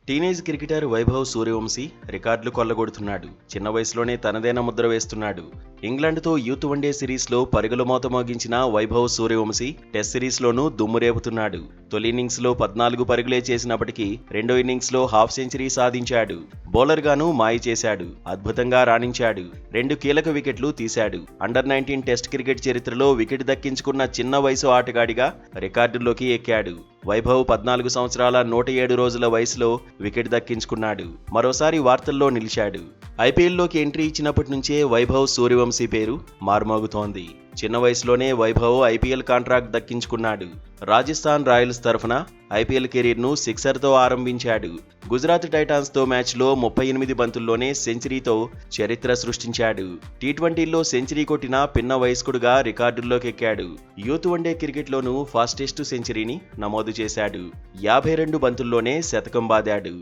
Teenage cricketer Vaibhav Suryavanshi రికార్డులు కొల్లగొడుతున్నాడు. చిన్న వయసులోనే తనదైన ముద్ర వేస్తున్నాడు. ఇంగ్లాండ్తో యూత్ వన్డే సిరీస్లో పరుగుల మోత మోగించిన వైభవ్ సూర్యవంశీ టెస్ట్ సిరీస్లోనూ దుమ్ము రేపుతున్నాడు. తొలి ఇన్నింగ్స్లో 14 పరుగులే చేసినప్పటికీ రెండో ఇన్నింగ్స్లో హాఫ్ సెంచరీ సాధించాడు. బౌలర్గానూ మాయ చేశాడు. అద్భుతంగా రాణించాడు. 2 కీలక వికెట్లు తీశాడు. అండర్-19 టెస్ట్ క్రికెట్ చరిత్రలో వికెట్ దక్కించుకున్న చిన్న వయసు ఆటగాడిగా రికార్డుల్లోకి ఎక్కాడు. వైభవ్ 14 సంవత్సరాల 107 రోజుల వయసులో వికెట్ దక్కించుకున్నాడు. మరోసారి వార్తల్లో నిలిచాడు. ఐపీఎల్లోకి ఎంట్రీ ఇచ్చినప్పటి నుంచే వైభవ్ సూర్యవంశీ పేరు మారుమోగుతోంది. చిన్న వయసులోనే వైభవ్ ఐపీఎల్ కాంట్రాక్ట్ దక్కించుకున్నాడు. రాజస్థాన్ రాయల్స్ తరఫున ఐపీఎల్ కెరీర్ను సిక్సర్తో ఆరంభించాడు. గుజరాత్ టైటాన్స్తో మ్యాచ్లో 38 బంతుల్లోనే సెంచరీతో చరిత్ర సృష్టించాడు. టీ20లో సెంచరీ కొట్టిన పిన్న వయస్కుడుగా రికార్డుల్లోకి ఎక్కాడు. యూత్ వన్డే క్రికెట్లోనూ ఫాస్టెస్ట్ సెంచరీని నమోదు చేశాడు. 52 బంతుల్లోనే శతకం బాదాడు.